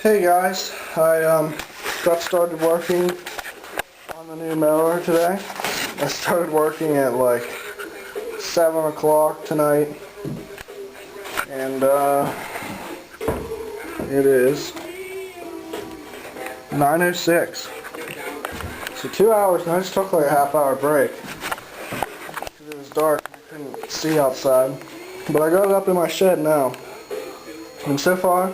Hey guys, I got started working on the new mower today. I started working at like 7 o'clock tonight, and it is 9:06. So 2 hours, and I just took like a half-hour break because it was dark and I couldn't see outside. But I got it up in my shed now, and so far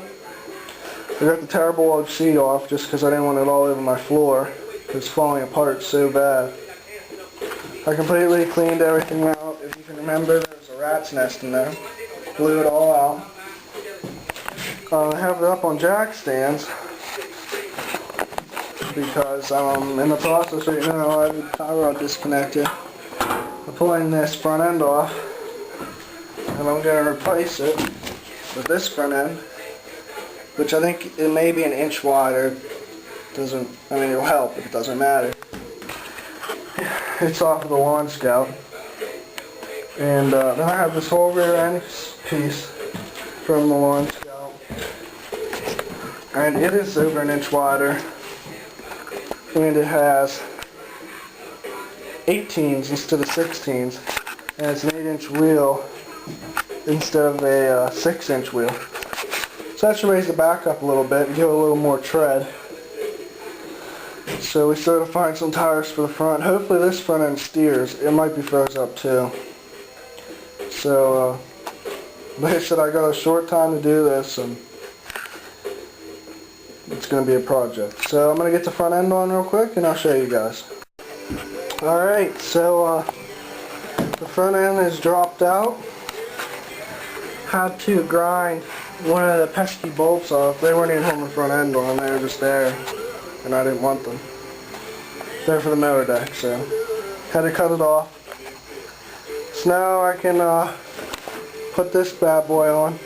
I got the terrible old sheet off just because I didn't want it all over my floor. It was falling apart so bad. I completely cleaned everything out. If you can remember, there was a rat's nest in there. Blew it all out. I have it up on jack stands because I'm in the process right now. I have the power rod disconnected. I'm pulling this front end off, and I'm going to replace it with this front end, which I think it may be an inch wider. It'll help, but it doesn't matter. It's off of the Lawn Scout. And then I have this whole rear end piece from the Lawn Scout. And it is over an inch wider. And it has 18s instead of 16s. And it's an 8-inch wheel instead of a 6-inch wheel. So that should raise the back up a little bit and give it a little more tread. So we started to find some tires for the front. Hopefully this front end steers. It might be froze up too. So, like I said, I got a short time to do this, and it's going to be a project. So I'm going to get the front end on real quick and I'll show you guys. Alright, so the front end is dropped out. Had to grind one of the pesky bolts off. They weren't even holding the front end on, they were just there, and I didn't want them. They're for the mower deck, so had to cut it off. So now I can put this bad boy on,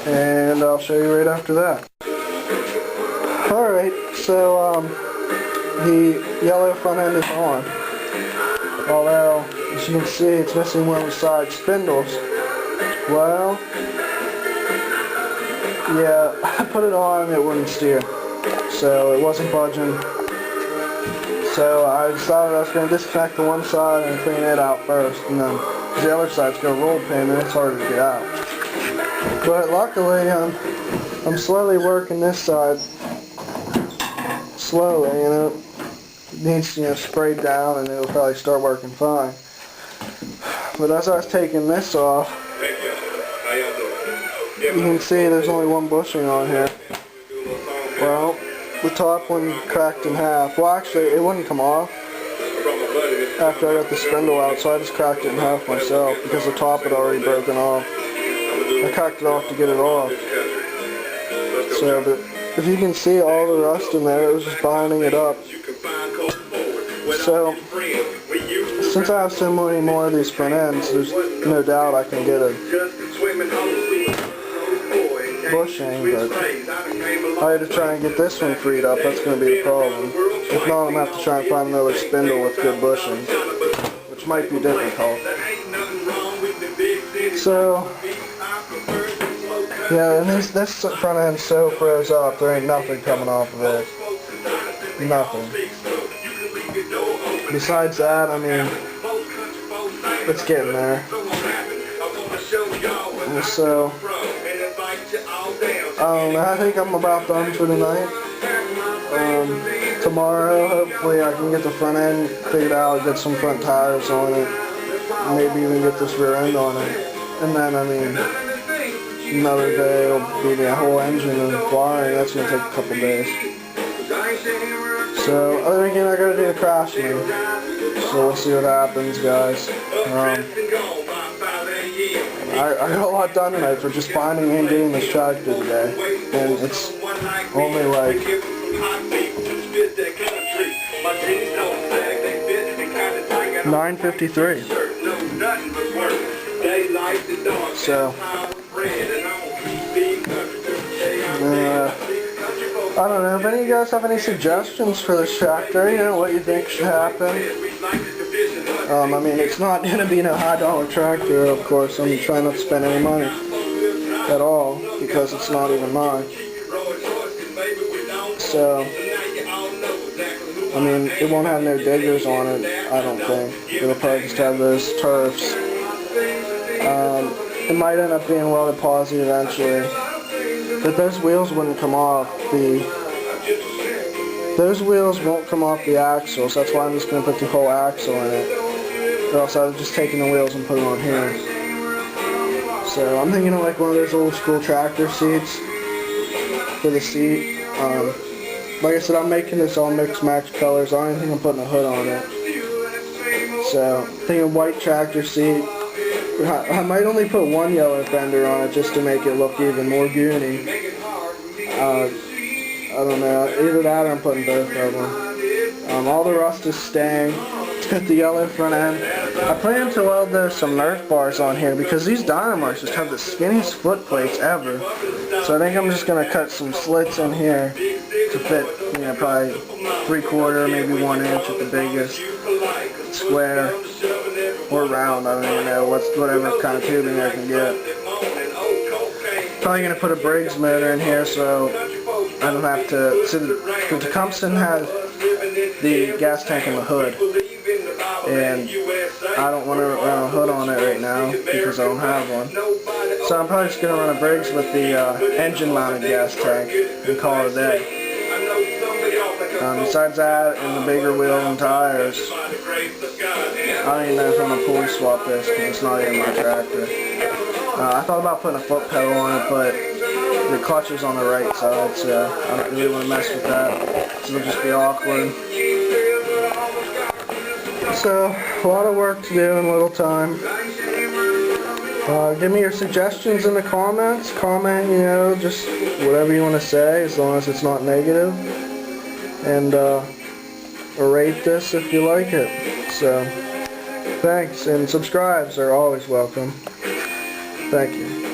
and I'll show you right after that. Alright, so the yellow front end is on, although as you can see it's missing one of the side spindles. Well, yeah, I put it on and it wouldn't steer, so it wasn't budging. So I decided I was going to disconnect the one side and clean it out first, and then the other side's got a roll pin and it's harder to get out. But luckily, I'm slowly working this side. Slowly, it needs, sprayed down, and it'll probably start working fine. But as I was taking this off, you can see there's only one bushing on here. Well, the top one cracked in half. Well, actually, it wouldn't come off after I got the spindle out, so I just cracked it in half myself because the top had already broken off. I cracked it off to get it off. So, but if you can see all the rust in there, it was just binding it up. So, since I have so many more of these front ends, there's no doubt I can get a bushing, but I had to try and get this one freed up. That's going to be the problem. If not, I'm going to have to try and find another spindle with good bushing, which might be difficult. So, yeah, and this front end's so froze up, there ain't nothing coming off of it. Nothing. Besides that, it's getting there. And so, I think I'm about done for tonight. Tomorrow, hopefully I can get the front end figured out, get some front tires on it, maybe even get this rear end on it. And then, another day it'll be the whole engine and wiring. That's going to take a couple days. So, other weekend I got to do the crashing. So we'll see what happens, guys. I got a lot done tonight for just finding and getting this tractor today, and it's only like 9:53. So I don't know if any of you guys have any suggestions for this tractor. What you think should happen. It's not going to be no high-dollar tractor, of course. I'm trying not to spend any money at all because it's not even mine. So, I mean, it won't have no diggers on it, I don't think. It'll probably just have those turfs. It might end up being welded posi eventually. But those wheels wouldn't come off those wheels won't come off the axle, so that's why I'm just going to put the whole axle in it. Or else I was just taking the wheels and put them on here. So I'm thinking of like one of those old school tractor seats for the seat. Like I said, I'm making this all mixed match colors. I don't think I'm putting a hood on it. So I'm thinking white tractor seat. I might only put one yellow fender on it just to make it look even more goony. I don't know, either that or I'm putting both of them. All the rust is staying. It's got the yellow front end. I plan to weld some Nerf bars on here because these Dynamars just have the skinniest foot plates ever. So I think I'm just going to cut some slits in here to fit, you know, probably 3/4, maybe 1 inch at the biggest, square or round. I don't even know, whatever kind of tubing I can get. Probably going to put a Briggs motor in here so I don't have to, so the Tecumseh has the gas tank in the hood, and I don't want to run a hood on it right now because I don't have one. So I'm probably just going to run a Briggs with the engine mounted gas tank and call it a day. Besides that and the bigger wheel and tires, I don't even know if I'm going to pulley swap this because it's not even my tractor. I thought about putting a foot pedal on it, but the clutch is on the right side, so I don't really want to mess with that. So it'll just be awkward. So, a lot of work to do in little time. Give me your suggestions in the comments. Comment, you know, just whatever you want to say, as long as it's not negative. And rate this if you like it. So, thanks, and subscribes are always welcome. Thank you.